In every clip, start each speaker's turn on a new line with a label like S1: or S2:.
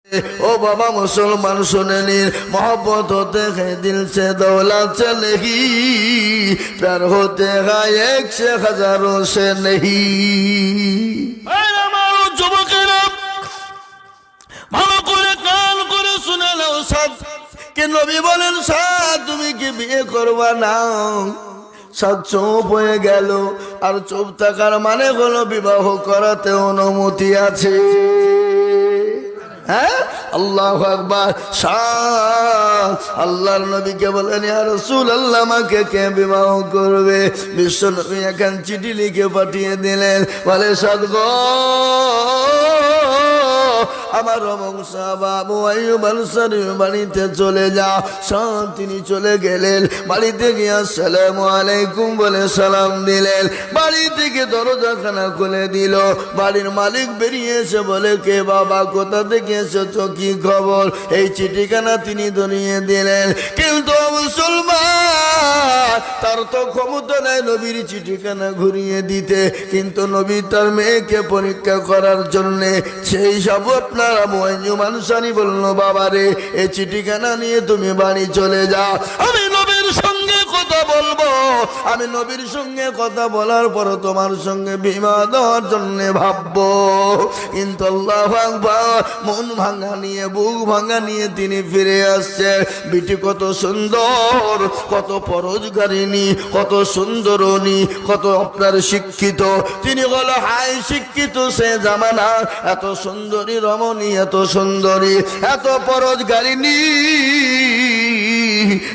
S1: ओ बाबा मुसलमान सुने नी मोहब्बत होते हैं दिल से दौलत से नहीं प्यार होते हैं एक से हजारों से नहीं हमारो যুবকেরা ভালো করে কান করে শুনে নাও সাদ কে নবী বলেন সাদ তুমি কি বিয়ে করবা না সাদ চুপ হয়ে গেল আর চুপ থাকার মানে হলো বিবাহ করাতে অনুমতি আছে আল্লাহু আকবার সাদ আল্লাহর নবীকে বলেন ইয়া রাসূলুল্লাহ আমাকে কে বিবাহ করবে বিশ্ব নবী এখন চিঠি লিখে পাঠিয়ে দিলেন বলে সাদ গো আমার বংশাবা আবু আইয়ুব আনসারী বাড়িতে চলে যাও সাদ তিনি চলে গেলেন বাড়িতে গিয়ে আসসালামু আলাইকুম বলে সালাম দিলেন বাড়ি থেকে দরজাখানা খুলে দিল বাড়ির মালিক বেরিয়ে এসে বলে কে বাবা কোথা থেকে এসেছো কি খবর এই চিঠিখানা তিনি ধরিয়ে দিলেন কিন্তু মুসলমান তার তো ক্ষমতা নাই নবীর চিঠিখানা ঘুরিয়ে দিতে কিন্তু নবী তার মেয়েকে পরীক্ষা করার জন্য সেই সব আপনার আবু আইয়ুব আনসারী বলল বাবা রে এই চিঠিখানা নিয়ে তুমি বাড়ি চলে যাও আমি নবীর সঙ্গে কথা বলবো আমি নবীর সঙ্গে কথা বলার পর তোমার সঙ্গে বিবাহ দেওয়ার জন্য ভাববো কিন্তু আল্লাহু আকবার মন ভাঙা নিয়ে বুক ভাঙা নিয়ে তিনি ফিরে আসছে বিটি কত সুন্দর কত পরোজগারিনী কত সুন্দরনী কত আপনার শিক্ষিত তিনি বলো হাই শিক্ষিত সে জামানা এত সুন্দরী রমণী এত সুন্দরী এত পরোজগারিনী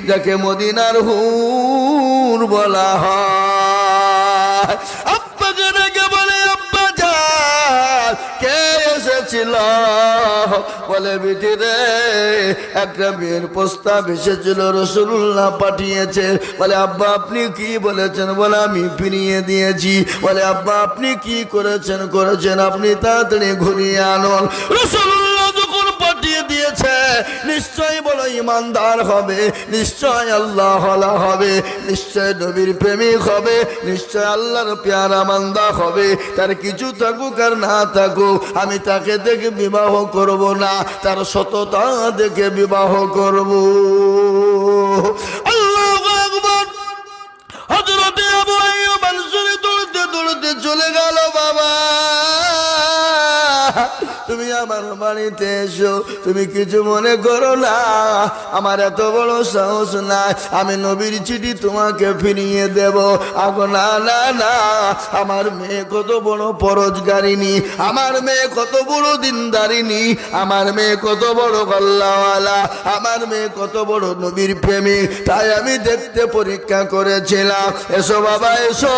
S1: যাকে মদিনার হুর বলা হয় আব্বা জানকে বলে আব্বা জান কে এসেছিল বলে বিটি রে একটা বিয়ের প্রস্তাব এসেছিল রাসূলুল্লাহ পাঠিয়েছে বলে আব্বা আপনি কি বলেছেন বলে আমি ফিরিয়ে দিয়েছি বলে আব্বা আপনি কি করেছেন আপনি তাড়াতাড়ি ঘুরিয়ে আনুন রাসূলুল্লাহ যখন পাঠিয়ে দিয়েছে নিশ্চয় বলো ইমানদার হবে নিশ্চয় আল্লাহ ওয়ালা হবে নিশ্চয় নবীর প্রেমিক হবে নিশ্চয় আল্লাহর প্যারা বান্দা হবে তার কিছু থাকুক আর না থাকুক আমি তাকে দেখে বিবাহ করব না তার সততা দেখে বিবাহ করব আল্লাহু আকবার হযরত আবু আইয়ুব আনসারী দৌড়তে দৌড়তে চলে গেল বাবা তুমি আমার বাড়িতে এসো তুমি কিছু মনে করো না আমার এত বড় সাহস নাই আমি নবীর চিঠি তোমাকে ফিরিয়ে দেব আগো না না না আমার মেয়ে কত বড় পরোজগারিনী আমার মেয়ে কত বড় দিনদারিনী আমার মেয়ে কত বড় আল্লাহওয়ালা আমার মেয়ে কত বড় নবীর প্রেমিক তাই আমি দেখতে পরীক্ষা করেছিলাম এসো বাবা এসো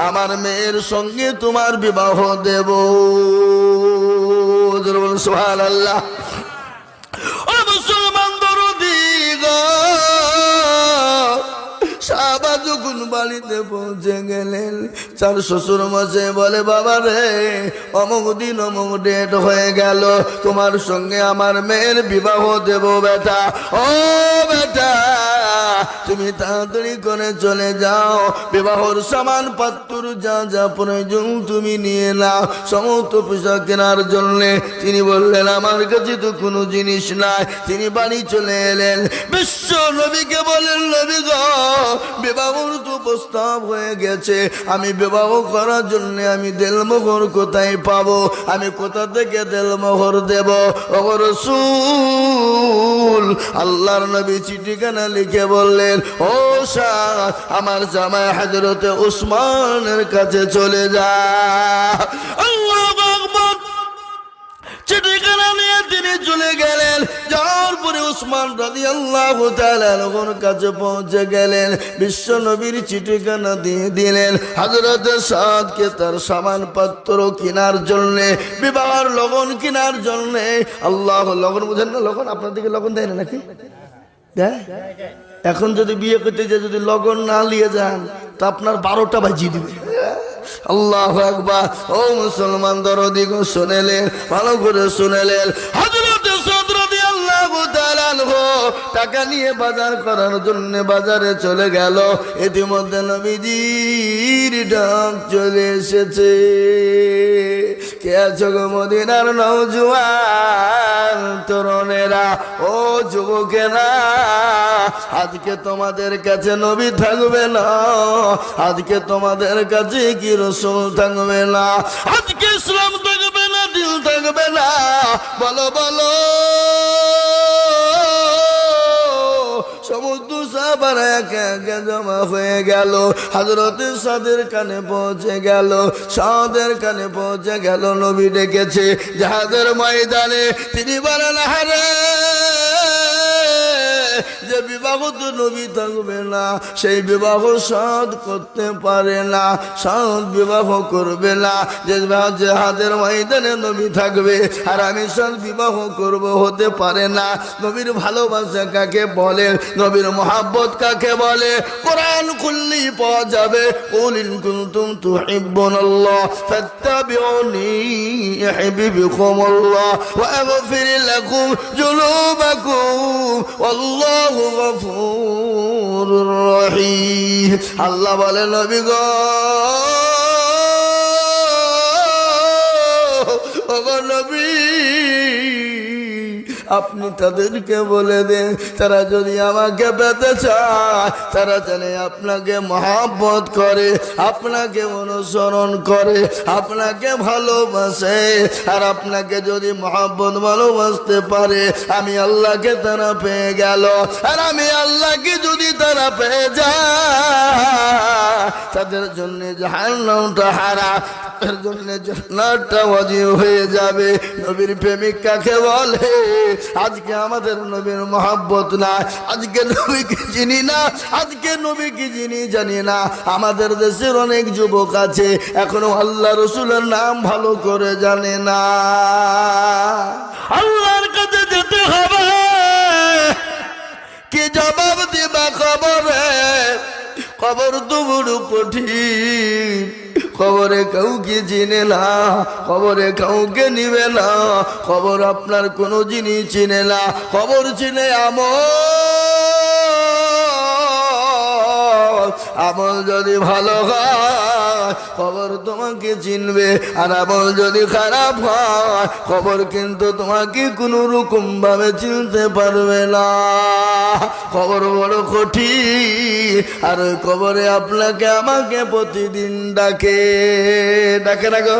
S1: আমার মেয়ের সঙ্গে তোমার বিবাহ দেব সুবহানাল্লাহ ও মুসলমান দরদি গো সাহাবা যখন বাড়িতে পৌঁছে গেলেন চার শ্বশুর মশাই বলে বাবা রে অমুক দিন অমুক ডেট হয়ে গেল তোমার সঙ্গে আমার মেয়ের বিবাহ দেব বেটা ও বেটা তুমি তাড়াতাড়ি করে চলে যাও বিবাহর সামান পাত্র যা যা প্রয়োজন তুমি নিয়ে নাও সমস্ত পোশাক কেনার জন্য তিনি বললেন আমার কাছে তো কোনো জিনিস নাই তিনি বাড়ি চলে এলেন বিশ্ব নবীকে বলেন নবী গো বিবাহর তো প্রস্তাব হয়ে গেছে আমি বিবাহ করার জন্য আমি দেলমোহর কোথায় পাবো আমি কোথা থেকে দেলমোহর দেব ও রাসূল আল্লাহর নবী চিঠিখানা লিখে বললেন ও শাহ আমার জামাই হযরতে উসমানের কাছে চলে যা আল্লাহু আকবার চিঠিখানা নিয়ে তিনি চলে গেলেন যাওয়ার পরে উসমান রাদিয়াল্লাহু তাআলা ওর কাছে পৌঁছে গেলেন বিশ্ব নবীর চিঠিখানা দিয়ে দিলেন হযরত সাদকে তার সামান পত্র কেনার জন্য বিবাহের লগন কেনার জন্য আল্লাহ লগন বুঝেন না লগন আপনাদেরকে লগন দেয় না নাকি দেয় এখন যদি বিয়ে করতে যে যদি লগন না নিয়ে যান তা আপনার 12টা বাজিয়ে দিবে আল্লাহু আকবার ও মুসলমান দরদি গো শুনেলেন ভালো করে শুনেলেন হযরত সাদ রাদিয়াল্লাহু তাআলা টাকা নিয়ে বাজার করার জন্য বাজারে চলে গেল ইতিমধ্যে নবীজির ডাক চলে এসেছে কে আছো গো মদিনার নওজোয়ান তরুণেরা, ও যুবকেরা, আজকে তোমাদের কাছে নবী থাকবে না, আজকে তোমাদের কাছে কি রাসূল থাকবে না, আজকে ইসলাম থাকবে না, দিন থাকবে না। বলো বলো। সমস্ত সাহাবারা একে একে জমা হয়ে গেল। হযরত সাদের কানে পৌঁছে গেল, সাদের কানে পৌঁছে গেল। নবী ডেকেছে জিহাদের ময়দানে। তিনি বলেন, হারে যে বিবাহ তো নবী থাকবে না, সেই বিবাহ সাদ করতে পারে না, সাদ বিবাহ করবে না। যে জিহাদের ময়দানে নবী থাকবে আর আমি সাদ বিবাহ করব, হতে পারে না। নবীর ভালোবাসা কাকে বলে, নবীর মহব্বত কাকে বলে, কোরআন খুললেই পাওয়া যাবে। কুল ইন কুনতুম তুহিব্বুনাল্লাহ ফাত্তাবিউনি ইউহিব্বুকুমুল্লাহ ওয়া আগফির লাকুম যুনুবাকুম আল্লাহু গফুরুর রহিম। আল্লাহ বলে, নবী গো, ওগো নবী, আপনি তাদেরকে বলে দেন, তারা যদি আমাকে পেতে চায়, তারা জানে আপনাকে মহব্বত করে, আপনাকে অনুসরণ করে, আপনাকে ভালোবাসে। আর আপনাকে যদি মহব্বত ভালোবাসতে পারে, আমি আল্লাহকে তারা পেয়ে গেল। আর আমি আল্লাহকে যদি তারা পেয়ে যায়, তাদের জন্য জাহান্নামটা হারাম, তাদের জন্য জান্নাতটা ওয়াজিব হয়ে যাবে। নবীর প্রেমিক কাকে বলে? আজকে আমাদের নবীর মহব্বত না, আজকে নবীকে চিনি না, আজকে নবীকে চিনি জানি না। আমাদের দেশের অনেক যুবক আছে এখনো আল্লাহ রসুলের নাম ভালো করে জানে না। আল্লাহর কাছে যেতে হবে, কি জবাব দিবা খবরে? খবর তো বড় কঠিন, খবরে কাউকে চিনে না, খবরে কাউকে নিবে না, খবর আপনার কোনো জিনিস চিনে না। খবর চিনে আমল, আমল যদি ভালো হয় খবর তোমাকে চিনবে, আর আমল যদি খারাপ হয় খবর কিন্তু তোমাকে কোনো রকম ভাবে চিনতে পারবে না। খবর বড় কঠিন, আর ওই খবরে আপনাকে আমাকে প্রতিদিন ডাকে, ডাকে না গো?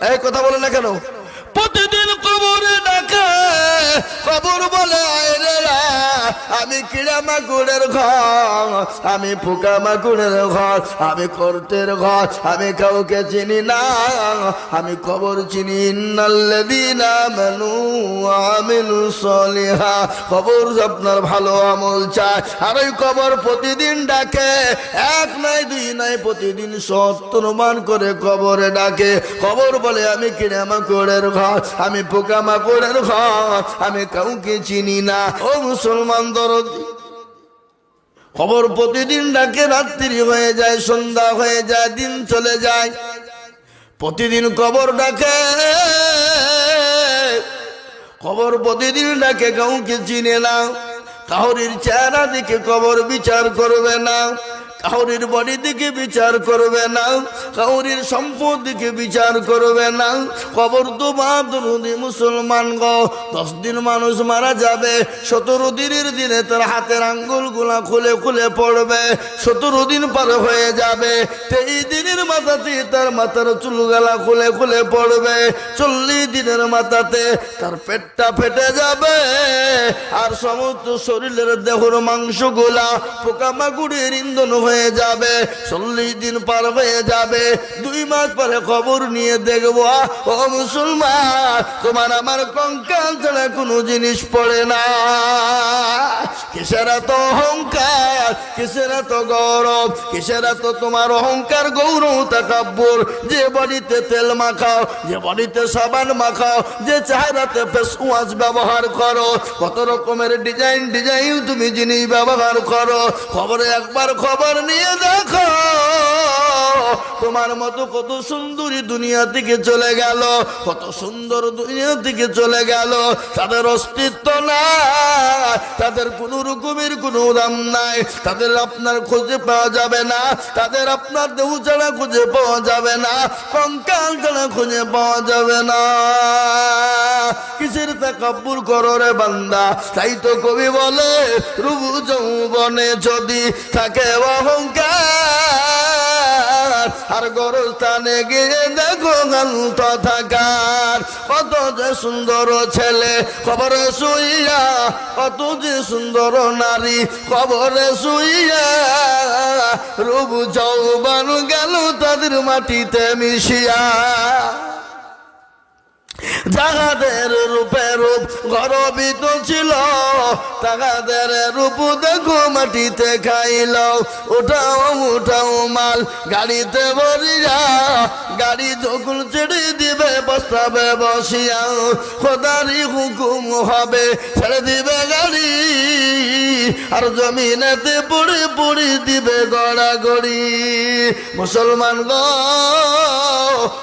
S1: এই কথা বলে না কেন? প্রতিদিন কবরে ডাকে। খবর বলে, আয়রে আমি কিড়া মাকুড়ের ঘর, আমি পোকা মাকুড়ের ঘর, আমি কর্তের ঘর, আমি কাউকে চিনি না, আমি খবর চিনি। ইন্নাল্লাযীনা আমানু ওয়া আমিলুস সলিহাত, খবর আপনার ভালো আমল চায়। আর ওই খবর প্রতিদিন ডাকে, এক নয় দুই নয়, প্রতিদিন 70 বার করে খবরে ডাকে। খবর বলে, আমি কিড়া মাকুড়ের ঘর, আমি পোকা মাকুড়ের ঘর, আমি কাউকে চিনি না। ও মুসলমান দরদি, খবর প্রতিদিন ডাকে। রাত্রি হয়ে যায়, সন্ধ্যা হয়ে যায়, দিন চলে যায়, প্রতিদিন খবর ডাকে। খবর প্রতিদিন ডাকে, কাউকে চিনে না। কাউরির চেহারা দিকে খবর বিচার করবে না, কাউরির বডি দিকে বিচার করবে না, কাউরির সম্পদ দিকে বিচার করবে না। খবর তো বাদরুদি মুসলমান গো, 10 দিন মানুষ মারা যাবে, 17 দিনের দিনে তার হাতের আঙ্গুল গুলা খুলে খুলে পড়বে। 17 দিন পার হয়ে যাবে, 23 দিনের মাথাতে তার মাথার চুলগালা খুলে খুলে পড়বে। 40 দিনের মাথাতে তার পেটটা ফেটে যাবে, আর সমস্ত শরীরের দেহর মাংস গুলা পোকামাকুড়ের ইন্ধন হয়ে যাবে। 40 দিন পার হয়ে যাবে, 2 মাস পরে খবর নিয়ে দেখবো, ও মুসলমান, তোমার আমার কঙ্কাল ছাড়া কোনো জিনিস পড়ে না। কিসের এত অহংকার, কিসের এত গৌরব, কিসের এত তোমার অহংকার গৌরব তাকাব্বুর? যে বডিতে তেল মাখাও, যে বডিতে সাবান মাখাও, যে চেহারাতে ফেস ওয়াশ ব্যবহার করো, কত রকমের ডিজাইন ডিজাইন তুমি জিনিস ব্যবহার করো, খবরে একবার খবর নিয়ে দেখো তোমার মতো কত সুন্দরী দুনিয়া থেকে চলে গেল, কত সুন্দর দুনিয়া থেকে চলে গেল, তাদের অস্তিত্ব নাই, তাদের কোনো রকমের কোনো দাম নাই, তাদের আপনার খুঁজে পাওয়া যাবে না, তাদের আপনার দেহ ছাড়া খুঁজে পাওয়া যাবে না, কঙ্কাল ছাড়া খুঁজে পাওয়া যাবে না। কিসের তাকাব্বুর করো রে বান্দা? তাই তো কবি বলে রূপ যৌবনে যদি থাকে অহংকার, আর গরস্থানে গিয়ে দেখো গান্ত থাকার। কত যে সুন্দর ছেলে কবরে শুইয়া, কত যে সুন্দর নারী কবরে শুইয়া, রূপ যৌবন গেল তাদের মাটিতে মিশিয়া। যাহাদের রূপে রূপ গর্বিত ছিল, তাহাদের রূপ দেখো মাটিতে খাইল। উঠাও উঠাও মাল গাড়িতে বরিয়া, গাড়ি যখন ছেড়ে দিবে বসবে বসিয়া, খোদারি হুকুম হবে ছেড়ে দিবে গাড়ি, আর জমিনেতে পড়ে পড়ে দিবে গড়াগড়ি। মুসলমান গো,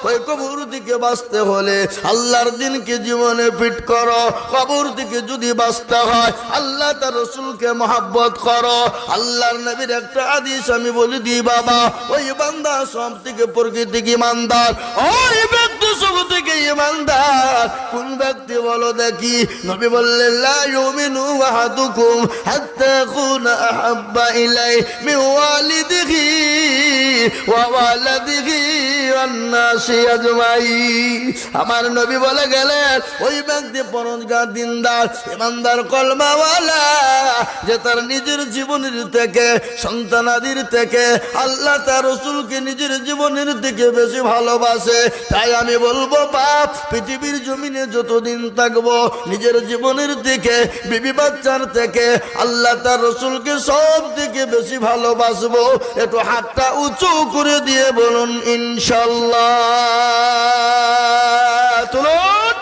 S1: ওই কবর দিকে বাঁচতে হলে আল্লাহর দিনকে জীবনে ফিট করো। কবর দিকে যদি বাঁচতে হয় আল্লাহ তার রসুলকে মহাব্বত করো। আল্লাহর নবীর একটা হাদিস আমি বলে দিই বাবা, ওই বান্দা সব থেকে প্রকৃতিক ইমানদার, ওই ব্যক্তি সব থেকে ইমানদার কোন ব্যক্তি বলো দেখি? নবী বললেন লা ইউমিনু আহাদুকুম হাত্তা ইয়াকুনা আহাব্বা ইলাইহি মিন ওয়ালিদিহি ওয়া ওয়ালাদিহি ওয়ান নাসি আজমাইন। আমার নবী বলে গেলেন ওই ব্যক্তি পরহেজগার দিনদার ইমানদার কলমাওয়ালা, যে তার নিজের জীবনের থেকে সন্তানাদির থেকে আল্লাহ তার রসুলকে নিজের জীবনের থেকে বেশি ভালোবাসে। তাই আমি বলবো বাপ, পৃথিবীর জমিনে যতদিন থাকবো নিজের জীবনের থেকে বিবি বাচ্চার থেকে আল্লাহ তার রসুলকে সব থেকে বেশি ভালোবাসবো। একটু হাতটা উঁচু করে দিয়ে বলুন ইনশাল্লাহ। তুলুন,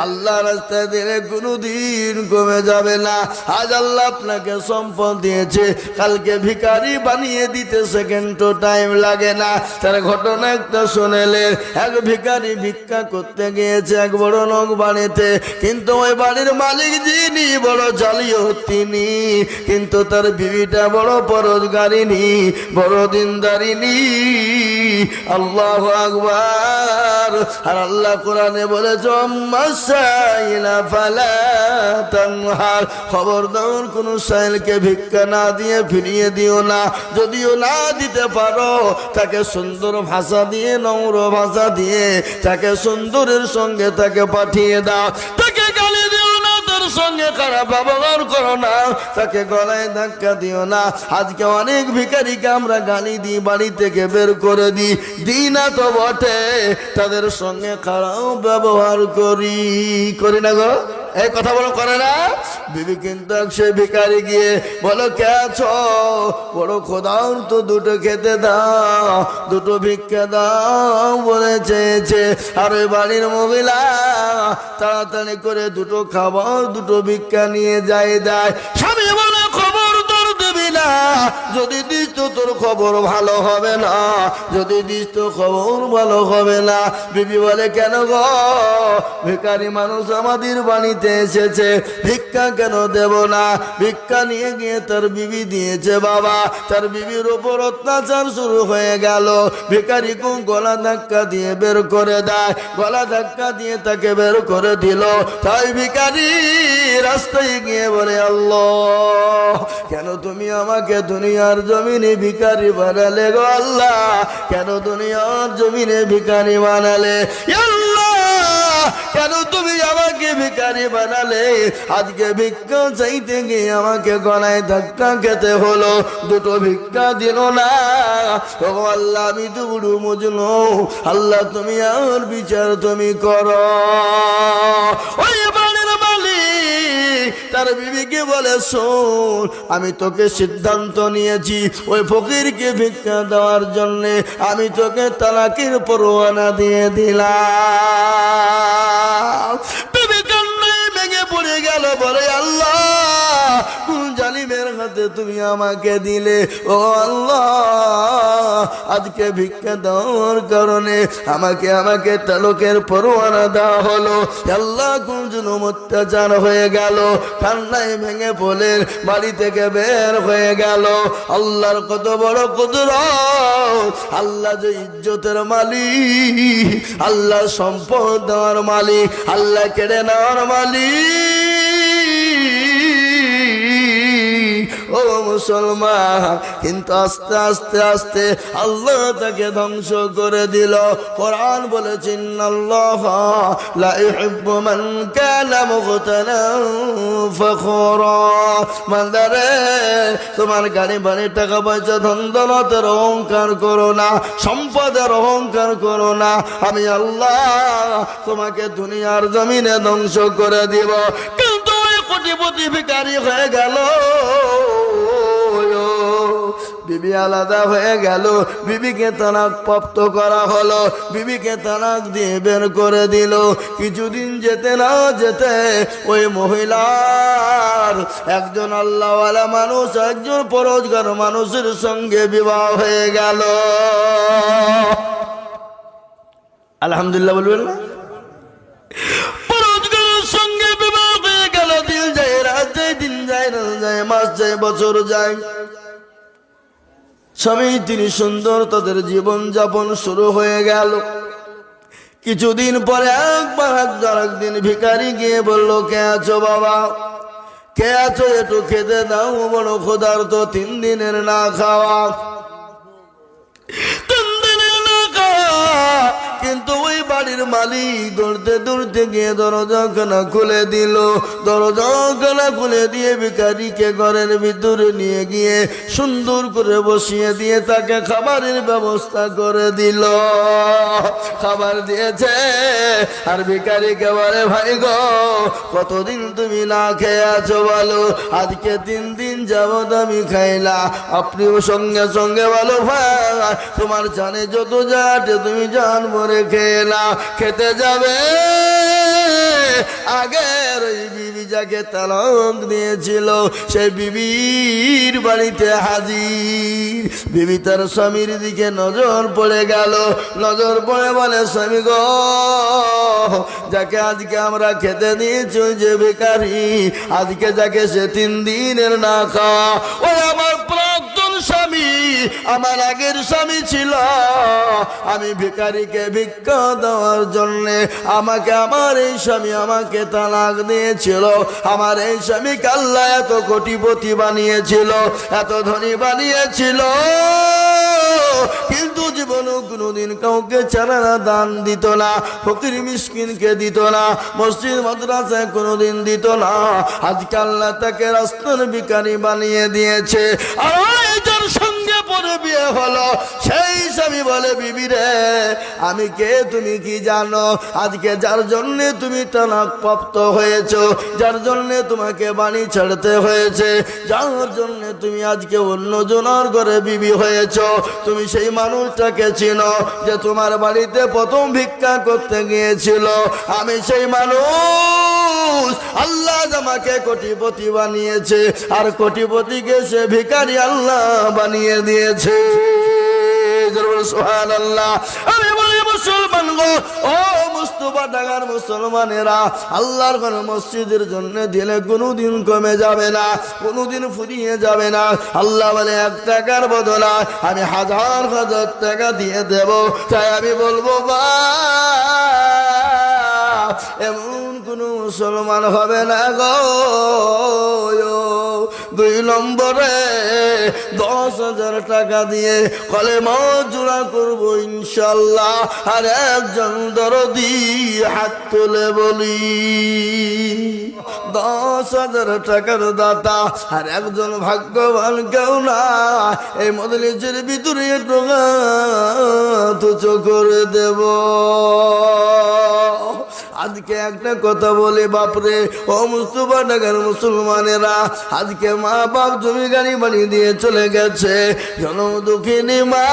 S1: আল্লাহ রাস্তায় দিলে কোনোদিন কমে যাবে না। আজ আল্লাহ আপনাকে সম্পদ দিয়েছে, কালকে ভিখারি বানিয়ে দিতে সেকেন্ডও টাইম লাগে না। তার ঘটনা একটা শুনেলেন, এক ভিখারি ভিক্ষা করতে গিয়েছে এক বড় লোক বাড়িতে, কিন্তু ওই বাড়ির মালিক যিনি বড় জালিও তিনি, কিন্তু তার বিবিটা বড় পরোজগারিনী, বড় দিনদারিনী। আল্লাহু আকবার। আর আল্লাহ কোরআনে বলেছে খবরদার কোন সাইলকে ভিক্ষা না দিয়ে ফিরিয়ে দিও না। যদিও না দিতে পারো তাকে সুন্দর ভাষা দিয়ে, নম্র ভাষা দিয়ে তাকে সুন্দরের সঙ্গে তাকে পাঠিয়ে দাও। তাকে গালি দিও না, তার সঙ্গে খারাপ ব্যবহার করো না, তাকে গলায় ধাক্কা দিও না। আজকে অনেক ভিখারিকে আমরা গালি দিই, বাড়ি থেকে বের করে দিই, দিই না তো বটে, তাদের সঙ্গে খারাপ ব্যবহার করি না গো? এই কথা বলো করে না? বিবি কিন্তু সে ভিখারি গিয়ে বলো কে আছো? বড় খোদাও তো দুটো খেতে দাও, দুটো ভিক্ষা দাও বলে চেয়েছে। আর ওই বাড়ির মহিলা তাড়াতাড়ি করে দুটো খাবার দুটো ভিক্ষা নিয়ে যায় দেয়। স্বামী বলে খবর তোর দিবি না, যদি দিস তো তোর খবর ভালো হবে না, যদি দিস তো খবর ভালো হবে না। বিবি বলে কেন গো? ভিখারি মানুষ আমাদের বাড়িতে এসেছে, ভিক্ষা কেন দেব না? ভিক্ষা নিয়ে গিয়ে তার বিবি দিয়েছে বাবা, তার বিবির উপর অত্যাচার শুরু হয়ে গেল। ভিখারি গলা ধাক্কা দিয়ে বের করে দেয়, গলা ধাক্কা দিয়ে তাকে বের করে দিল। তাই ভিখারি রাস্তায় গিয়ে বলে আল্লাহ, কেন তুমি আমাকে দুনিয়ার জমিনে ভিখারি বানালে গো আল্লাহ? কেন দুনিয়ার জমিনে ভিখারি বানালে আল্লাহ? কেন তুমি আমাকে ভিখারি বানালে? আজকে ভিক্ষা চাইতে গিয়ে আমাকে গলায় ধাক্কা খেতে হলো, দুটো ভিক্ষা দিল না। ও আল্লাহ, আমি তো বুড়ো মজনু, আল্লাহ তুমি আর বিচার তুমি করো। ওই বাড়ির মালিক তার বিবিকে বলে শোন, আমি তোকে সিদ্ধান্ত নিয়েছি ওই ফকিরকে ভিক্ষা দেওয়ার জন্যে, আমি তোকে তালাকের পরোয়ানা দিয়ে দিলাম। বিবি কান্নায় ভেঙে পড়ে গেল, বলে আল্লাহ কোন জালিমের হাতে তুমি আমাকে দিলে। ও আল্লাহ, আজকে ভিক্ষা দেওয়ার কারণে আমাকে তালুকের পরোয়ানা দেওয়া হলো। আল্লাহ কোন জুলুম অত্যাচার হয়ে গেল, কান্নায় ভেঙে পড়লেন, বাড়ি থেকে বের হয়ে গেল। আল্লাহর কত বড় কুদরত! আল্লাহ যে ইজ্জতের মালিক, আল্লাহ সম্পদ দেওয়ার মালিক, আল্লাহ কেড়ে নেওয়ার মালিক। ও মুসলমান, কিন্তু আস্তে আস্তে আস্তে আল্লাহ তাকে ধ্বংস করে দিল। কোরআন বলেছে, ইন্নাল্লাহা লা ইউহিব্বু মান কানা মুখতালান ফখুরা। বান্দারে, তোমার গাড়ি বাড়ি টাকা পয়সা ধন দৌলতের অহংকার করো না, সম্পদের অহংকার করো না। আমি আল্লাহ তোমাকে দুনিয়ার জমিনে ধ্বংস করে দিব। কিন্তু ওই কোটিপতি ভিখারি হয়ে গেল, বিবি আলাদা হয়ে গেল, বিবিকে তালাক প্রাপ্ত করা হলো, বিবিকে তালাক দিয়ে বের করে দিল। কিছুদিন যেতে না যেতে ওই মহিলার একজন আল্লাহওয়ালা মানুষ, একজন পরোজগার মানুষের সঙ্গে বিবাহ হয়ে গেল। আলহামদুলিল্লাহ বলবেন না? পরোজগারের সঙ্গে বিবাহ হয়ে গেল। দিন যায়, রাত যায়, দিন যায়, রাত যায়, মাস যায়, বছর যায়। স্বামী তিনি সুন্দর, তাদের জীবন যাপন শুরু হয়ে গেল। কিছুদিন পরে একদিন ভিখারি গিয়ে বলল, কে আছো বাবা, কে আছো, একটু খেতে দাও, বড় ক্ষুধার্ত, 3 দিনের না খাওয়া। 3 দিনের না খাওয়া। কিন্তু ওই বাড়ির মালিক দৌড়তে দৌড়তে গিয়ে দরজাখানা খুলে দিল। দরজাখানা খুলে দিয়ে ভিখারিকে ঘরের ভিতরে নিয়ে গিয়ে সুন্দর করে বসিয়ে দিয়ে তাকে খাবারের ব্যবস্থা করে দিল। খাবার দিয়েছে, আর ভিখারিকে বলে, ভাই গো, কতদিন তুমি না খেয়ে আছো বলো? আজকে 3 দিন যাবত আমি খাইলা। আপনিও সঙ্গে সঙ্গে বলো, ভাই তোমার জানে যত যাটে তুমি জান মরে খেয়ে না। খেতে যাবে, আগের ওই বিবি যাকে তালাক দিয়েছিল সেই বিবির বাড়িতে হাজির। বিবি তার স্বামীর দিকে নজর পড়ে গেল। নজর পড়ে বলে, স্বামী গো, যাকে আজকে আমরা খেতে দিয়েছি ওই যে ভিখারি, আজকে যাকে সে 3 দিনের না খাওয়া, ওই আমার প্রাক্তন স্বামী, আমার আগের স্বামী ছিল। আমি ভিখারিকে ভিক্ষা দেওয়ার জন্যে আমার এই স্বামী আমাকে তালাক দিয়েছিল। আমার এই স্বামীকে আল্লাহ এত কোটিপতি বানিয়েছিল, এত ধনী বানিয়েছিল, কিন্তু জীবনে কোনোদিন কাউকে চারানা দান দিত না, ফকির মিসকিনকে দিত না, মসজিদ মাদ্রাসায় কোনোদিন দিত না। আজকে আল্লাহ তাকে রাস্তার ভিখারি বানিয়ে দিয়েছে। আর যার সঙ্গে পরে বিয়ে হলো সেই স্বামী বলে, বিবি রে, আমি কে তুমি কি জানো? আজকে যার জন্যে তুমি তালাক প্রাপ্ত হয়েছো, যার জন্যে তোমাকে বাড়ি ছাড়তে হয়েছে, যার জন্যে তুমি আজকে অন্য জনের ঘরে বিবি হয়েছো, তুমি সেই মানুষটাকে চিনো যে তোমার বাড়িতে প্রথম ভিক্ষা করতে গিয়েছিল? আমি সেই মানুষ। আল্লাহ আমাকে কোটিপতি বানিয়েছে, আর কোটিপতিকে সে ভিখারি আল্লাহ বানিয়ে দিয়েছে। সুবহানাল্লাহ। আমি বলি মুসলমান গো, ও মুস্তাফা ঢাকার মুসলমানেরা, আল্লাহর ঘর মসজিদের জন্য দিলে কোনোদিন কমে যাবে না, কোনোদিন ফুরিয়ে যাবে না। আল্লাহ বলে, 1 টাকার বদলা আমি 1000 টাকা দিয়ে দেব। তাই আমি বলবো, বা এমন কোন মুসলমান হবে না গো। 2 নম্বরে 10,000 টাকা দিয়ে কলেমা জোড়া করবো ইনশাল্লাহ। আর একজন দরদি হাত তুলে বলি, 10,000 টাকার দাতা আর একজন ভাগ্যবান কেউ না। এই মজলিসের ভিতরে টাকা তুচো করে দেব। আজকে একটা কথা বলে বাপরে, ও মুস্তাফা ঢাকার মুসলমানেরা, আজকে মা বাপ জমি গাড়ি বাড়ি দিয়ে চলে গেছে। জনম দুঃখিনী মা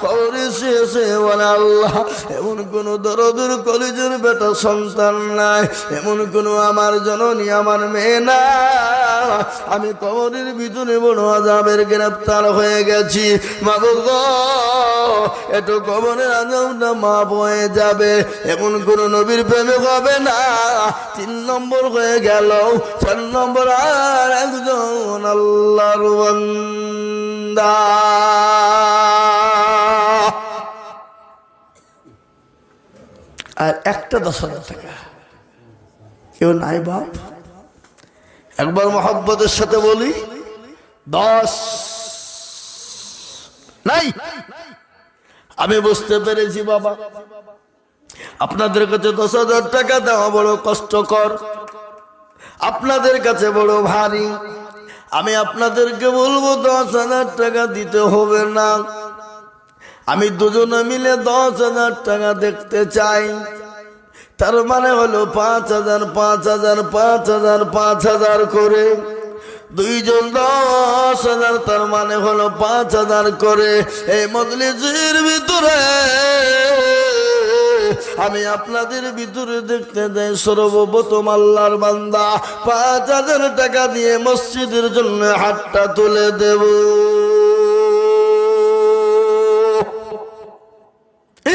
S1: খবরে শেষে বলে, আল্লাহ এমন কোন দরদুর কলিজের বেটা সন্তান নাই, এমন কোন আমার জননী আমার মেয়ে নাই আমি কবরের ভিতরে বড় আযাবের গ্রেফতার হয়ে গেছি। মাবুদ এত কবরের আযাবটা মাফ হয়ে যাবে এমন কোন নবীর প্রেমে হবে না। 3 নম্বর হয়ে গেল। 4 নম্বর আর একজন আল্লাহর বান্দা। আর একটা 10,000 টাকা কেউ নাই বাপ? একবার মোহাব্বতের সাথে বলি 10 নাই। আমি বুঝতে পেরেছি বাবা, আপনাদের কাছে 10,000 টাকা দেওয়া বড় কষ্টকর, আপনাদের কাছে বড় ভারী। আমি আপনাদেরকে বলবো 10,000 টাকা দিতে হবে না। আমি দুজনে মিলে 10,000 টাকা দেখতে চাই। তার মানে হলো 5,000 5,000 5,000 5,000 করে, দুইজন 10,000, তার মানে হলো 5,000 করে। এই মজলিসের ভিতরে আমি আপনাদের ভিতরে দেখতে যাই সর্বপ্রথম আল্লাহর বান্দা 5,000 টাকা দিয়ে মসজিদের জন্য হাতটা তুলে দেব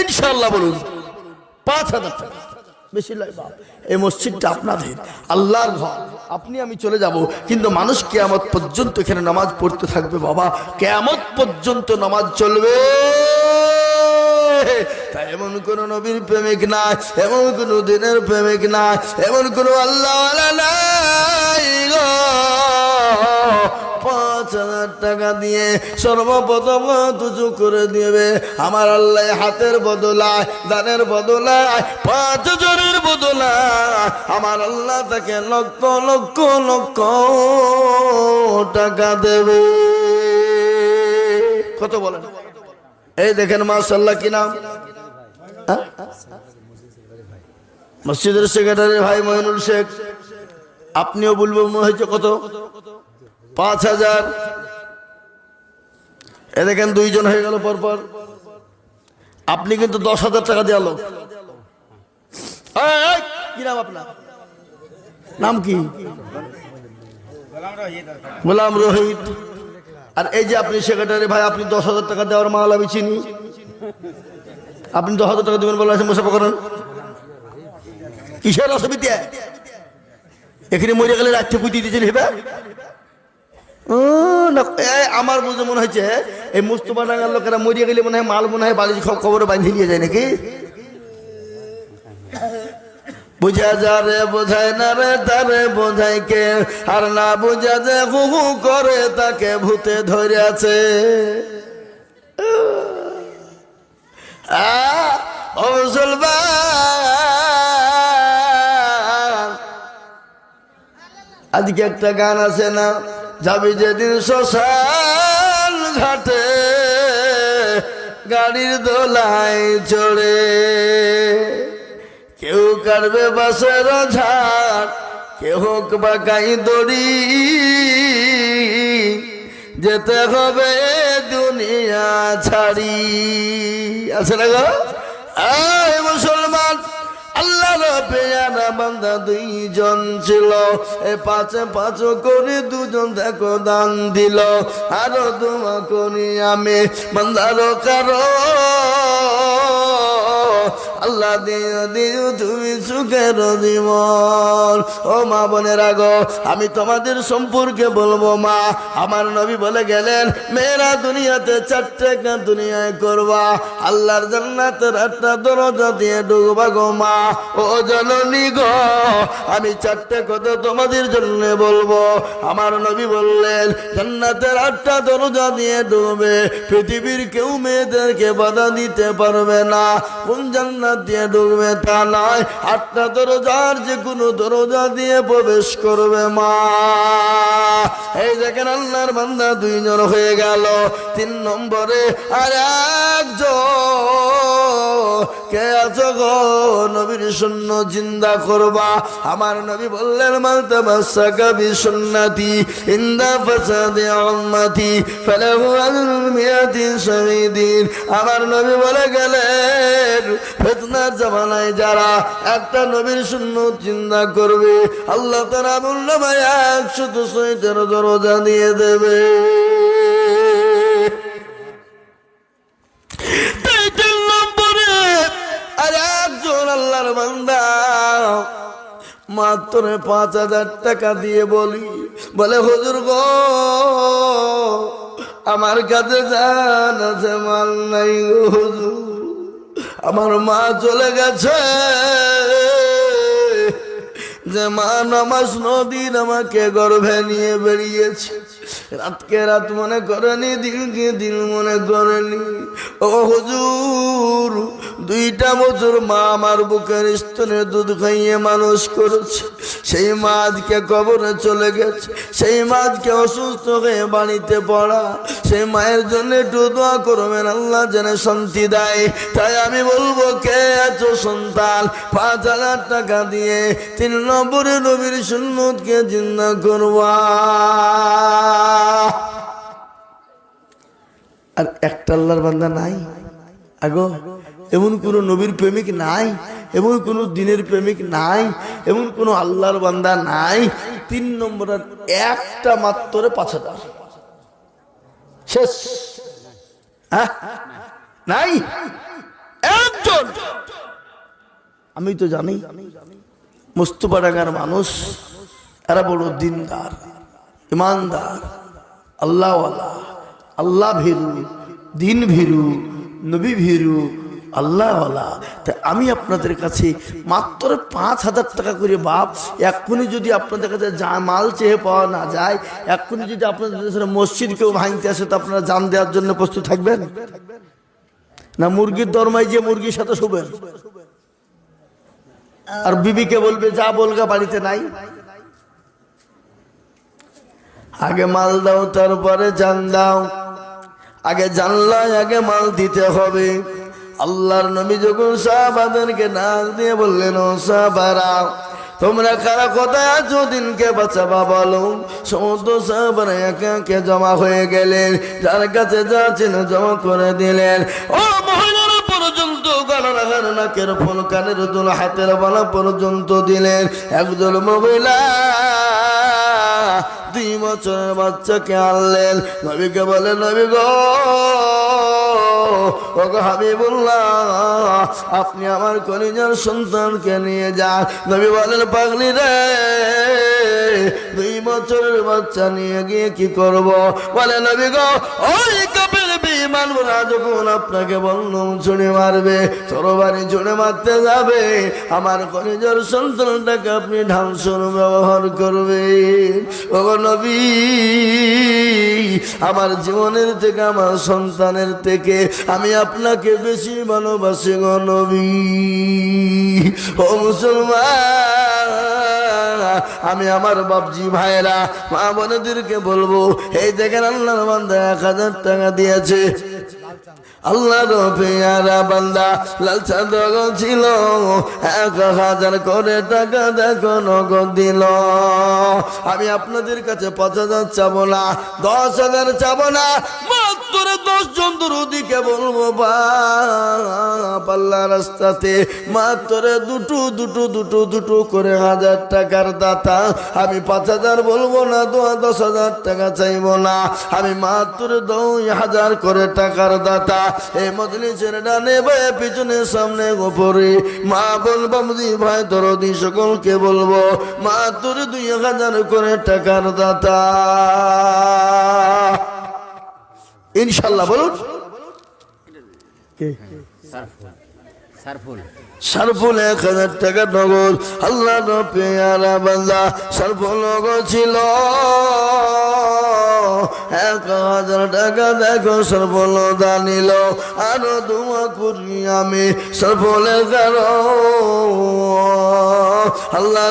S1: ইনশাআল্লাহ। বলুন 5,000 টাকা বেশি লাগবে। এই মসজিদটা আপনাদের, আল্লাহর ঘর। আপনি আমি চলে যাব, কিন্তু মানুষ কিয়ামত পর্যন্ত এখানে নামাজ পড়তে থাকবে বাবা। কিয়ামত পর্যন্ত নামাজ চলবে। তাই এমন কোন নবীর প্রেমিক নাই, এমন কোন দিনের প্রেমিক নাই, এমন কোন আল্লাহওয়ালা নাই গো 5,000 টাকা দিয়ে সর্বপ্রথম তুজু করে দিবে আমার আল্লাহ। হাতের বদলায়, দানের বদলায়, 5 জনের বদলায় আমার আল্লাহ তাকে লক্ষ লক্ষ লক্ষ টাকা দেবে। কত বলেন? এই দেখেন মাশাআল্লাহ, কি নাম? মসজিদের সেক্রেটারি ভাই মইনুল শেখ। আপনিও বলবো মনে হয়েছে কত? 5,000। এ দেখেন 2 জন হয়ে গেল পরপর। আপনি কিন্তু 10,000 টাকা দেওয়া লোক। কি নাম আপনার? নাম কি? গোলাম রোহিত। আর এই যে আপনি সেক্রেটারি ভাই, আপনি 10,000 টাকা দেওয়ার মাল আমি চিনি। আপনি 10,000 টাকা দেবেন বলে আছে মুসাফা করেন। কিসের অসুবিধা? এখানে মরে গেলে রাত্রে পুঁতি দিয়েছেন হেবে। আমার বুঝে মনে হয়েছে এই মুস্তফা ডাঙ্গার লোকেরা মরিয়ে গেলে মনে হয় মাল মনে হয় বালিশ খবরে বাঁধিয়ে নিয়ে যায় নাকি। বুঝা যা রে বোঝায় না রে, তারে বোঝায় কে? আর না বুঝা যে হু হু করে তাকে ভূতে ধরে আছে। আজকে একটা গান আছে না, যাবি যেদিন শ্মশান ঘাটে গাড়ির দোলায় চড়ে, কেউ কাটবে বাঁশের ঝাড়, কেউ বাঁকাই দড়ি, যেতে হবে দুনিয়া ছাড়ি। আছে না গো? এই মুসলমান, আল্লাহর পেয়ারা বান্দা 2 জন ছিল। এ 5 করে 2 জন দেখো দান দিল। আরো দোয়া করি আমি বান্দার কারো, আল্লাহ দিও দিও তুমি সুখের জীবন। ও মা বোনেরা গো, আমি তোমাদের সম্পর্কে বলবো মা। আমার নবী বলে গেলেন, মেয়েরা দুনিয়াতে 4টা দুনিয়ায় করবা, আল্লাহর জান্নাতের 8টা দরজা দিয়ে ঢুকবা গো মা। ও জননী গো, আমি 4টে কথা তোমাদের জন্য বলবো। আমার নবী বললেন, জান্নাতের 8টা দরজা দিয়ে ঢুকবে, পৃথিবীর কেউ মেয়েদেরকে বাধা দিতে পারবে না। কোন জান্নাত দিয়ে ঢুকবে তা নয়, 8টা দরজার যে কোনো দরজা দিয়ে প্রবেশ করবে মা। এই দেখেন আল্লাহর বান্দা 2 জন হয়ে গেল। 3 নম্বরে আর একজন কে আছো গো নবীর সুন্নাত জিন্দা করবা? আমার নবী বললেন মান তামাসসাকা বিসুন্নতি ইনদা ফাসাদি উম্মতি ফালাহু আজরুন মিয়াতি শাহীদিন। আমার নবী বলে গেলেন ফিতনার জামানায় যারা একটা নবীর সুন্নাত জিন্দা করবে আল্লাহ তাআলা মূল্যবান 100 দরজা দিয়ে দেবে। আর একজন আল্লাহর বান্দা মাত্র 5,000 টাকা দিয়ে বলে হুজুর গো আমার কাছে জান আছে মাল নাই গো হুজুর, আমার মা চলে গেছে, যে মা নামাজ নদীর আমাকে গর্ভে নিয়ে বেরিয়েছে, রাতকে রাত মনে করেনি, দিনকে দিন মনে করেনি। ও হুজুর 2টা বছর মা আমার বুকের স্তনে দুধ খাইয়ে মানুষ করেছে, সেই মা আজকে কবরে চলে গেছে, সেই মা আজকে অসুস্থ হয়ে বাড়িতে পড়া, সেই মায়ের জন্য একটু দোয়া করবেন আল্লাহ যেন শান্তি দেয়। তাই আমি বলবো কে আছো সন্তান 5,000 টাকা দিয়ে 3 নম্বরে নবীর সুন্নতকে জিন্দা করবা। আর একটা আল্লাহর বান্দা নাই আগো, এমন কোন নবীর প্রেমিক নাই, এমন কোন দিনের প্রেমিক নাই, এমন কোন আল্লাহর বান্দা নাই 3 নম্বরের একটা মাত্র 5,000 শেষ। নাই একজন। আমি তো জানি মুস্তফাডাঙ্গার মানুষ এরা বড় দিনদার, ইমানদার, আল্লাহওয়ালা, আল্লাহ ভীরু, দিন ভীরু, নবী ভীরু, আল্লাহওয়ালা। তাই আমি আপনাদের কাছে মাত্র 5,000 টাকা করে বাপ, এক্ষুনি যদি আপনাদের কাছে মাল চেয়ে পাওয়া না যায়, এক্ষুনি যদি আপনাদের মসজিদ কেউ ভাঙতে আসে তো আপনারা জান দেওয়ার জন্য প্রস্তুত থাকবেন না? মুরগির দরমায় যে মুরগির সাথে শুবেন আর বিবিকে বলবে যা বলগা বাড়িতে নাই? আগে মাল দাও তারপরে জান দাও, আগে জানলাই আগে মাল দিতে হবে। আল্লাহর নবী যখন সাহাবাদেরকে ডাক দিয়ে বললেন ও সাহাবারা তোমরা কারা কোথায় আছো, দিনকে বাঁচাবা বলো। সমস্ত সাহাবারা একে একে জমা হয়ে গেলেন, যার কাছে যা ছিল জমা করে দিলেন। ও মহিলারা পর্যন্ত গলার হার, নাকের ফুল, কানের দুল, হাতের বালা পর্যন্ত দিলেন। একজন মহিলা 2 বছরের বাচ্চাকে আনলেন, নবীকে বলে নবী গো ওগো হাবিবুল্লাহ আপনি আমার কলিজার সন্তানকে নিয়ে যান। নবী বলেন পাগলি রে 2 বছরের বাচ্চা নিয়ে গিয়ে কি করব? বলে নবী গো ওই কাফের বেঈমান ওরা যখন আপনাকে বন্ধুক ছুঁড়ে মারবে, তরবারি ছুঁড়ে মারতে যাবে, আমার কলিজার সন্তানটাকে আপনি ধ্বংসের ব্যবহার করবেন। ওগো নবী আমার জীবনের থেকে আমার সন্তানের থেকে আমি আপনাকে বেশি ভালোবাসি গো নবী। ও মুসলমান আমি আমার বাপজি ভাইরা মা বোনদেরকে বলবো, এই দেখেন আল্লাহর বান্দা 1,000 টাকা দিয়েছে। আল্লাহর পেয়ারা বান্দা লাল চাঁদ ছিল 1,000 করে টাকা দেখো নগদ দিল। আমি আপনাদের কাছে 5,000 চাবো না, 10,000 চাবো না, মাত্র 10 জন দরুদিকে বলবো পাল্লা রাস্তাতে মাত্র দুটো করে 1,000 টাকার দাতা। আমি 5,000 বলবো না, 10,000 টাকা চাইবো না, আমি মাত্র 2,000 করে টাকার দাতা। এই মজলিসের ডানে বায়ে পিছনে সামনে গোপরে মা বলবো মুদি ভাই দরদি সকলকে বলবো মাত্র 2,000 করে টাকার দাতা ইনশাল্লাহ। বলুন সারফুল 1,000 টাকা নগদ। আল্লাহ পেয়ারা বান্দা সারফুল নগদ ছিল 1,000 টাকা দেখো সারফুল দানিল। আরো দোয়া করি আমি সারফুলের কারো আল্লাহ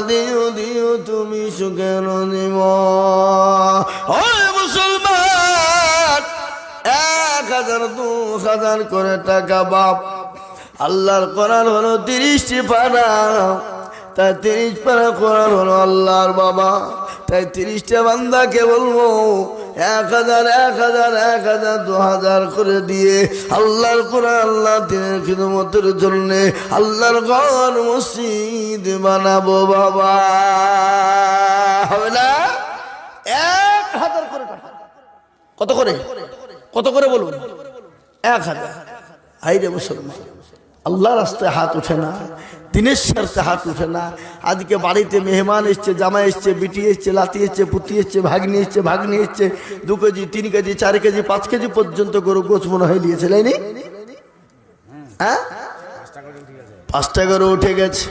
S1: দিও তুমি সুখের নিম। মুসলমান 1,000 2,000 করে টাকা বাপ আল্লাহর কোরআন হলো 30টি পারা, তাই 30 পারা কোরআন হলো আল্লাহর বাবা। তাই 30টা বান্দাকে বলবো 1000 1000 1000 2000 করে দিয়ে আল্লাহর কোরআন আল্লাহ দিনের খিদমতের জন্য আল্লাহর ঘর মসজিদ বানাবো বাবা। হবে না? 1000 করে টাকা। কত করে? কত করে বলুন? 1000। হাইরে মুসলমান, আল্লাহ রাস্তায় হাত ওঠে না, দিনের স্বার্থে হাত ওঠে না। আজকে বাড়িতে মেহমান এসছে, জামাই এসছে, বিটি এসছে, লাতি এসছে, পুতি এসছে, ভাগ্নি এসছে, ভাগ্নি এসছে, 2 কেজি 3 কেজি 4 কেজি 5 কেজি পর্যন্ত গরু গোছ মনে হয়ে দিয়েছে, লাইনি? হ্যাঁ, 5টা গরু উঠে গেছে,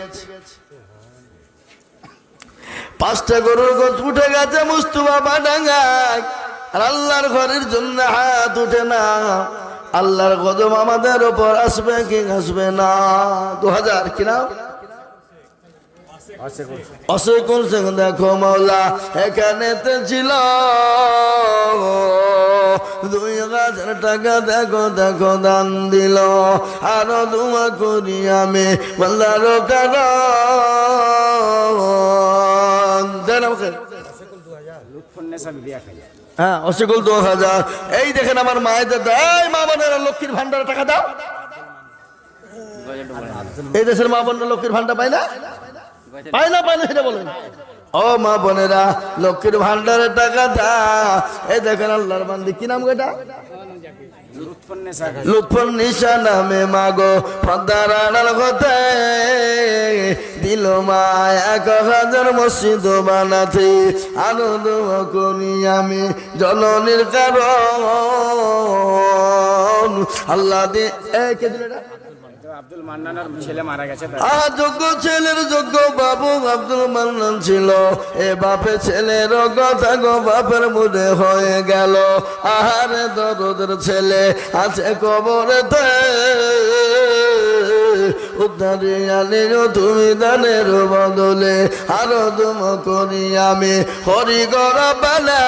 S1: 5টা গরুর গোছ উঠে গেছে মুস্তফা ডাঙ্গায়। আর আল্লাহর ঘরের জন্য হাত উঠে না। আল্লাহর গজব আমাদের উপর আসবে কি আসবে না? 2000 কিনা অসেকুল সিং দেখো মাওলা এখানে ছিল 2000 টাকা, দেখো দেখো দান দিল। আরো দোয়া করি আমি আল্লাহর কারণ দেন আমাকে। হ্যাঁ, অসেকুল 2000। এই দেখেন আমার মায়েদের, এই মা বোনেরা লক্ষ্মীর ভান্ডারে টাকা দাও। এই দেশের মা বোনেরা লক্ষ্মীর ভান্ডার পায় না? পায় না? পায় না সেটা বলেন। ও মা বোনেরা লক্ষ্মীর ভান্ডারে টাকা দাও। এই দেখেন আল্লাহর বান্দি, কি নাম এটা? লুৎফুন্নেসা নামে মাগো পদ্মার আড়াল হতে দিল মা 1000 মসজিদ বানাতে। আনন্দ করি আমি জননীর কারণ আল্লাহ দে। কে দিল এটা?
S2: আব্দুল মান্নানের ছেলে মারা গেছে।
S1: যোগ্য ছেলের যোগ্য বাবু আব্দুল মান্নান ছিল। এ বাপে ছেলের কথা গো বাপের মুড়ে হয়ে গেল। আহারে দরদের ছেলে আছে কবরেতে, উদ্ধারে আনিও তুমি দানের বদলে। আরো দুম করি আমি হরি গরবানা,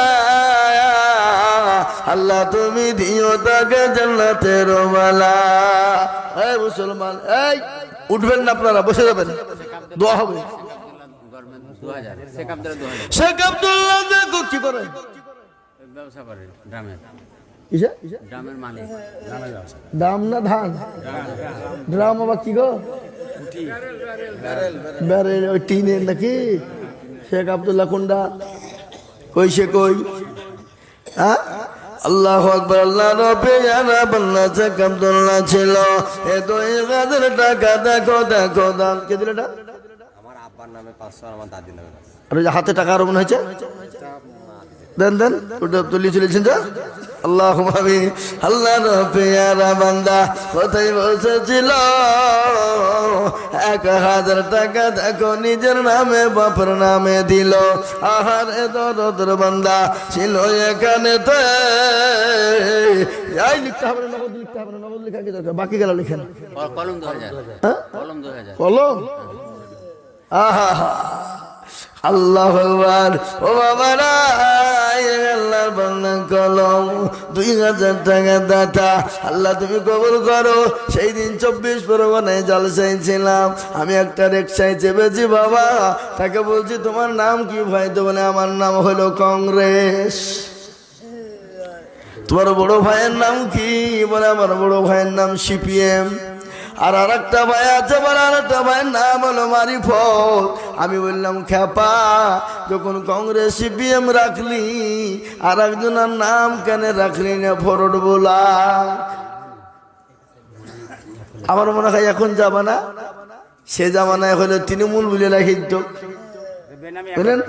S1: আল্লাহ তুমি দিও তাকে জান্নাতের মালা। এই মুসলমান, এই উঠবেন না আপনারা, বসে যাবেন, দোয়া হবে। শেখ আব্দুল্লাহ দেখো কি করে,
S2: ব্যবসা করে গ্রামের। গ্রামের মালিক।
S1: দাম না ধান? ড্রাম আবার কি গো? ব্যারেল, ওই টিনের নাকি? শেখ আব্দুল্লাহ কোনটা? কই সে কই? হ্যাঁ, আল্লাহু আকবার। আল্লাহ রবে জানা বান্না শেখ আব্দুল্লাহ ছিল। এ 2000 টাকা দেখো দেখো দান। কে দিল এটা?
S2: আমার আব্বার নামে 500, আর আমার দাদির নামে 500।
S1: আর ওই যে হাতে টাকা আরো মনে হয়েছে, দেন দেন, ওটা তুলি চলেছেন যা। আল্লাহ আমিন। আল্লাহ রবেয়ারা বান্দা কোথায় বসেছিল 1000 টাকা দেখো নিজের নামে বাপের নামে দিল। আহারে দরদের বান্দা ছিল এখানেতে। এই লিখতে হবে না, নগদ লিখতে হবে না, নগদ লেখা কি দরকার, বাকি গেল লিখেন।
S2: কলম 2000।
S1: হ্যাঁ,
S2: কলম 2000।
S1: কলম। আহা আল্লাহ ভগবান। ও বাবারা, আল্লাহর বান্দা কলম 2000 টাকা দাতা আল্লাহ তুমি কবুল করো। সেই দিন 24 পরগনায় জলসায় ছিলাম। আমি একটা রিকশায় চেপেছি বাবা, তাকে বলছি তোমার নাম কি ভাই? তো বলে আমার নাম হলো কংগ্রেস। তোমার বড় ভাইয়ের নাম কি? বলে আমার বড় ভাইয়ের নাম সিপিএম। আর আরেকটা ভাই আছে, বলে আরেকটা ভাইয়ের নাম হলো মারিফত। আমি বললাম খেপা, যখন কংগ্রেস সিপিএম রাখলি আর একজনের নাম কেন রাখলি না ফরড বলা? আমার মনে হয় এখন জামানা, সে জামানায় হলো তৃণমূল বলে রাখিত। বুঝলেন?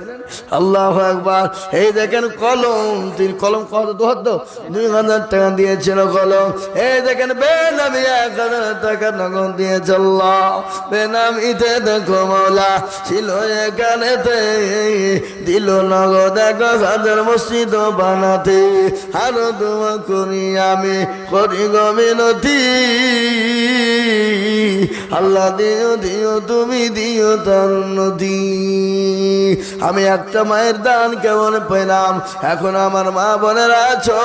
S1: আল্লাহ একবার। এই দেখেন কলম, তিনি কলম কত 2000 টাকা দিয়েছিল কলম। এই দেখেন বেনামি 1000 টাকা নগদ দিয়েছে আল্লাহ। বেনামিতে দেখো মৌলা ছিল এখানেতে দিল নগদ 1000 মসজিদ বানাতে। আরো দোয়া করি আমি, করি গো মিনতি, আল্লাহ দিও দিও তুমি দিও তার উন্নতি। আমি একটা মায়ের দান কেমন পেলাম, এখন আমার মা বোনেরা আছো,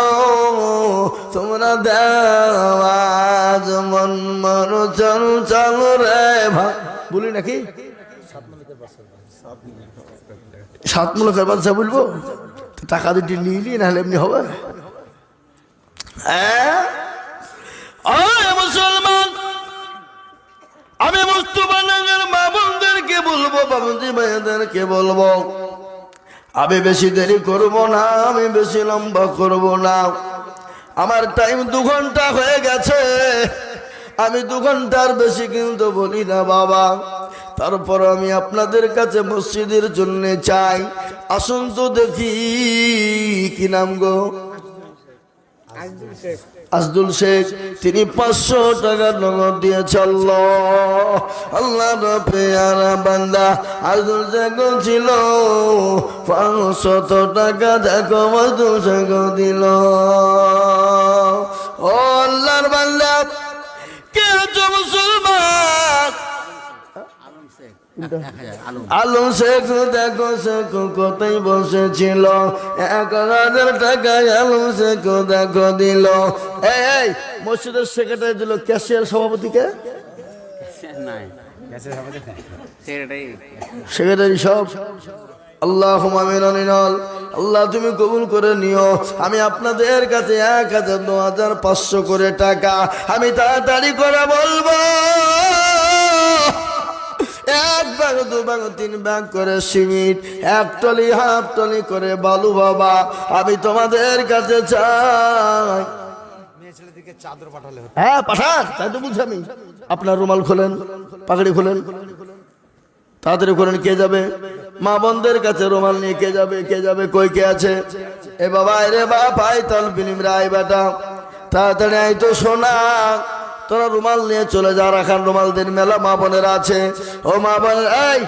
S1: তোমরা দেওয়াজ মন মন চল চল রে ভাই, বলি নাকি 7 মুলুকের বাদশা বলবো? টাকা দুটি নিয়ে নাহলে এমনি হবে? মুসলমান, আমি মুস্তফানগর মা বোনদেরকে বলবো, বাবুজি ভাইয়াদেরকে বলবো, আমি বেশি দেরি করব না, আমি বেশি লম্বা করব না। আমার টাইম 2 ঘন্টা হয়ে গেছে, আমি 2 ঘন্টার বেশি কিন্তু বলি না বাবা। তারপর আমি আপনাদের কাছে মসজিদের জন্য চাই, আসুন তো দেখি, কি নাম গো? আজদুল শেখ, তিনি 500 টাকা নগদ দিয়েছে। আল্লাহ পেয়ারা বান্দা আজদুল শেখ ছিল 500 টাকা, দেখো আজদুল শেখ দিল। ও আল্লাহর বান্দা, কে আছো মুসলমান? আলম শেখ, দেখো শেখ কোথায় বসেছিল, 1000 টাকা আলম শেখ দেখো দিল। এই মসজিদের সেক্রেটারি দিল, ক্যাশিয়ার সভাপতিকে সেক্রেটারি সব। আল্লাহুম্মা আমিন আমিন। আল্লাহ তুমি কবুল করে নিও। আমি আপনাদের কাছে 1000 2500 করে টাকা আমি তাড়াতাড়ি করে বলবো, 1 ব্যাগ 2 ব্যাগ 3 ব্যাগ করে সিমেন্ট, 1 টলি 1/2 টলি করে বালু বাবা আমি তোমাদের কাছে চাই। হ্যাঁ পাঠান, তাই তো বলছি আমি। আপনার রুমাল খোলেন, পাগড়ি খোলেন, তাড়াতাড়ি করেন। কে যাবে মা বোনদের কাছে রুমাল নিয়ে? কে যাবে? কে যাবে? কই কে আছে? এ বাবা, রে বাপ, আই তল ফিলিম রায় বেটা, তাড়াতাড়ি আই তো শোনা, তোরা রুমাল নিয়ে চলে যা। রাখান রুমালদের মেলা মা বোনেরা আছে। ও মা বোনের, এই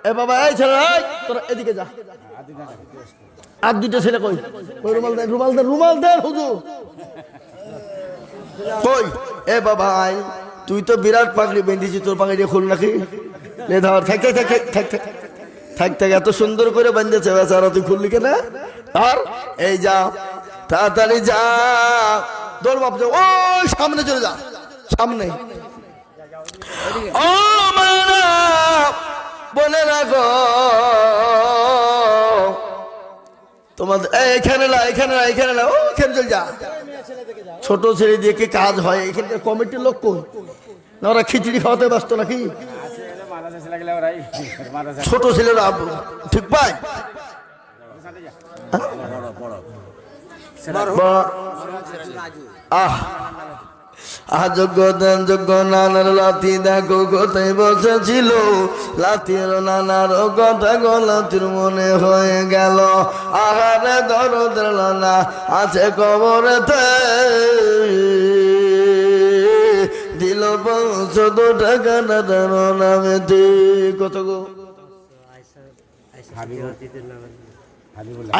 S1: এ বাবা, এই ছেলে, এই তোরা এদিকে যা। আর 2টা ছেলে কই? কই রুমাল দেন, রুমাল দেন, রুমাল দেন হুজুর কই? এ বাবা আই, তুই তো বিরাট পাগড়ি বেঁধেছি, তোর পাগড়ি খুল নাকি? লে ধর, থাক থাক থাক থাক থাক থাক থাক, এত সুন্দর করে বেঁধেছে বেচারা, তুই খুললি কেন? আর এই যা, তাড়াতাড়ি যা, দৌড় বাপ, যা, ওই সামনে চলে যা, সামনে। ও মায়েরা বলে রাখো তোমাদের, এখানে না, এখানে না, এখানে না, ও এখানে চলে যা। ছোট ছেলে দিয়ে কি কাজ হয়? এখানকার কমিটির লোক কই? না ওরা খিচুড়ি খাওয়াতে ব্যস্ত নাকি? ছোট ছেলেরা ঠিক পায়? যোগ্য নানার লাতি দেখো কোথায় বসেছিল, লাতির নানার কথা গো লাতির মনে হয়ে গেল। আহারে দরদের নানা আছে কবরেতে, দিল 500 টাকা দাদার নামেতে। কত গো?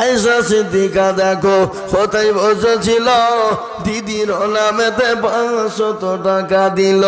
S1: আয়েশা সিদ্দিকা দেখো কোথায় বসেছিল, দিদির নামেতে 500 টাকা দিল।